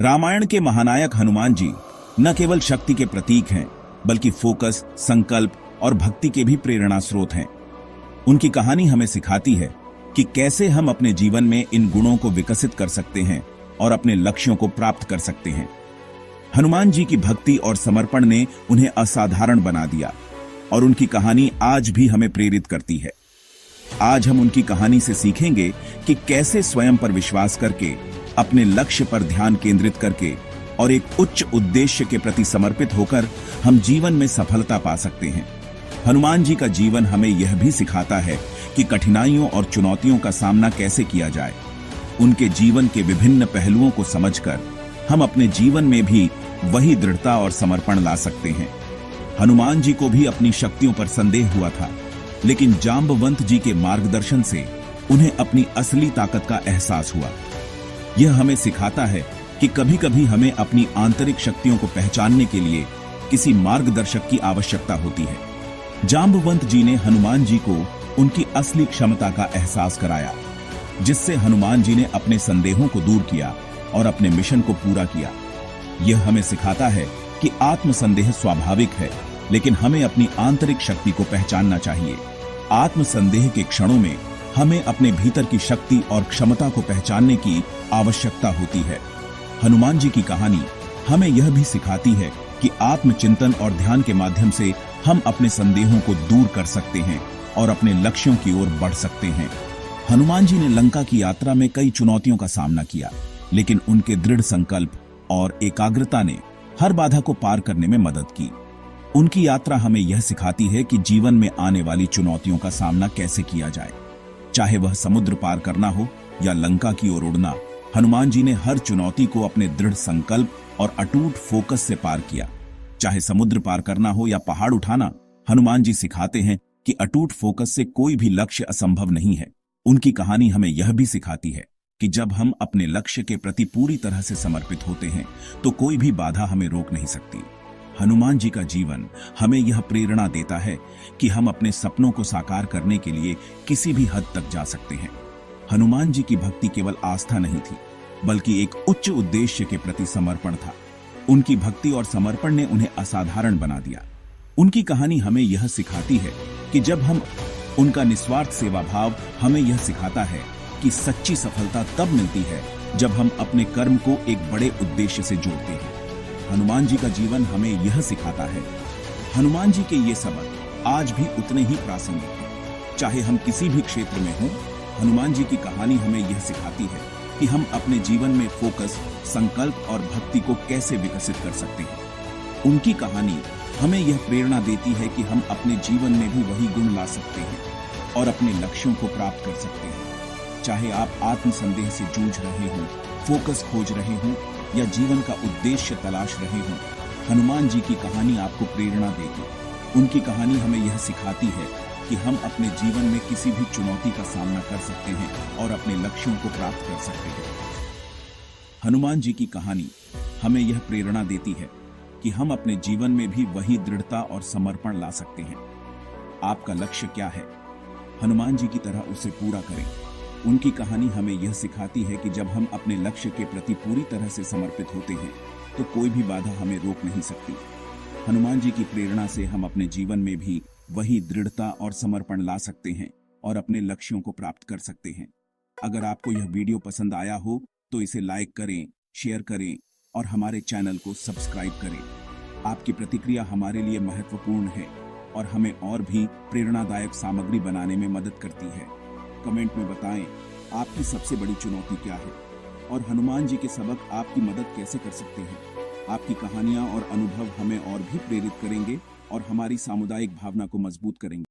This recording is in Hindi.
रामायण के महानायक हनुमान जी न केवल शक्ति के प्रतीक हैं, बल्कि फोकस, संकल्प और भक्ति के भी प्रेरणा स्रोत हैं। उनकी कहानी हमें सिखाती है कि कैसे हम अपने जीवन में इन गुणों को विकसित कर सकते हैं और अपने लक्ष्यों को प्राप्त कर सकते हैं। हनुमान जी की भक्ति और समर्पण ने उन्हें असाधारण बना दिया और उनकी कहानी आज भी हमें प्रेरित करती है। आज हम उनकी कहानी से सीखेंगे कि कैसे स्वयं पर विश्वास करके, अपने लक्ष्य पर ध्यान केंद्रित करके और एक उच्च उद्देश्य के प्रति समर्पित होकर हम जीवन में सफलता पा सकते हैं। हनुमान जी का जीवन हमें यह भी सिखाता है कि कठिनाइयों और चुनौतियों का सामना कैसे किया जाए। उनके जीवन के विभिन्न पहलुओं को समझकर हम अपने जीवन में भी वही दृढ़ता और समर्पण ला सकते हैं। हनुमान जी को भी अपनी शक्तियों पर संदेह हुआ था, लेकिन जांबवंत जी के मार्गदर्शन से उन्हें अपनी असली ताकत का एहसास हुआ। यह हमें सिखाता है कि कभी-कभी हमें अपनी आंतरिक शक्तियों को पहचानने के लिए किसी मार्गदर्शक की आवश्यकता होती है। जांबवंत जी ने हनुमान जी को उनकी असली क्षमता का एहसास कराया, जिससे हनुमान जी ने अपने संदेहों को दूर किया और अपने मिशन को पूरा किया। यह हमें सिखाता है कि आत्मसंदेह स्वाभाविक है, लेकिन हमें अपनी आंतरिक शक्ति को पहचानना चाहिए। आत्मसंदेह के क्षणों में हमें अपने भीतर की शक्ति और क्षमता को पहचानने की आवश्यकता होती है। हनुमान जी की कहानी हमें यह भी सिखाती है कि आत्मचिंतन और ध्यान के माध्यम से हम अपने संदेहों को दूर कर सकते हैं और अपने लक्ष्यों की ओर बढ़ सकते हैं। हनुमान जी ने लंका की यात्रा में कई चुनौतियों का सामना किया, लेकिन उनके दृढ़ संकल्प और एकाग्रता ने हर बाधा को पार करने में मदद की। उनकी यात्रा हमें यह सिखाती है कि जीवन में आने वाली चुनौतियों का सामना कैसे किया जाए। चाहे वह समुद्र पार करना हो या लंका की ओर उड़ना, हनुमान जी ने हर चुनौती को अपने दृढ़ संकल्प और अटूट फोकस से पार किया। चाहे समुद्र पार करना हो या पहाड़ उठाना, हनुमान जी सिखाते हैं कि अटूट फोकस से कोई भी लक्ष्य असंभव नहीं है। उनकी कहानी हमें यह भी सिखाती है कि जब हम अपने लक्ष्य के प्रति पूरी तरह से समर्पित होते हैं, तो कोई भी बाधा हमें रोक नहीं सकती। हनुमान जी का जीवन हमें यह प्रेरणा देता है कि हम अपने सपनों को साकार करने के लिए किसी भी हद तक जा सकते हैं। हनुमान जी की भक्ति केवल आस्था नहीं थी, बल्कि एक उच्च उद्देश्य के प्रति समर्पण था। उनकी भक्ति और समर्पण ने उन्हें असाधारण बना दिया। उनकी कहानी हमें यह सिखाती है कि जब हम उनका निस्वार्थ सेवा भाव हमें यह सिखाता है कि सच्ची सफलता तब मिलती है जब हम अपने कर्म को एक बड़े उद्देश्य से जोड़ते हैं। हनुमान जी का जीवन हमें यह सिखाता है। हनुमान जी के ये सबक आज भी उतने ही प्रासंगिक हैं। चाहे हम किसी भी क्षेत्र में हों, हनुमान जी की कहानी हमें यह सिखाती है कि हम अपने जीवन में फोकस, संकल्प और भक्ति को कैसे विकसित कर सकते हैं। उनकी कहानी हमें यह प्रेरणा देती है कि हम अपने जीवन में भी वही गुण ला सकते हैं और अपने लक्ष्यों को प्राप्त कर सकते हैं। चाहे आप आत्मसंदेह से जूझ रहे हों, फोकस खोज रहे हों या जीवन का उद्देश्य तलाश रहे हों, हनुमान जी की कहानी आपको प्रेरणा देगी। उनकी कहानी हमें यह सिखाती है कि हम अपने जीवन में किसी भी चुनौती का सामना कर सकते हैं और अपने लक्ष्यों को प्राप्त कर सकते हैं। हनुमान जी की कहानी हमें यह प्रेरणा देती है कि हम अपने जीवन में भी वही दृढ़ता और समर्पण ला सकते हैं। आपका लक्ष्य क्या है? हनुमान जी की तरह उसे पूरा करें। उनकी कहानी हमें यह सिखाती है कि जब हम अपने लक्ष्य के प्रति पूरी तरह से समर्पित होते हैं, तो कोई भी बाधा हमें रोक नहीं सकती। हनुमान जी की प्रेरणा से हम अपने जीवन में भी वही दृढ़ता और समर्पण ला सकते हैं और अपने लक्ष्यों को प्राप्त कर सकते हैं। अगर आपको यह वीडियो पसंद आया हो तो इसे लाइक करें, शेयर करें और हमारे चैनल को सब्सक्राइब करें। आपकी प्रतिक्रिया हमारे लिए महत्वपूर्ण है और हमें और भी प्रेरणादायक सामग्री बनाने में मदद करती है। कमेंट में बताएं आपकी सबसे बड़ी चुनौती क्या है और हनुमान जी के सबक आपकी मदद कैसे कर सकते हैं। आपकी कहानियां और अनुभव हमें और भी प्रेरित करेंगे और हमारी सामुदायिक भावना को मजबूत करेंगे।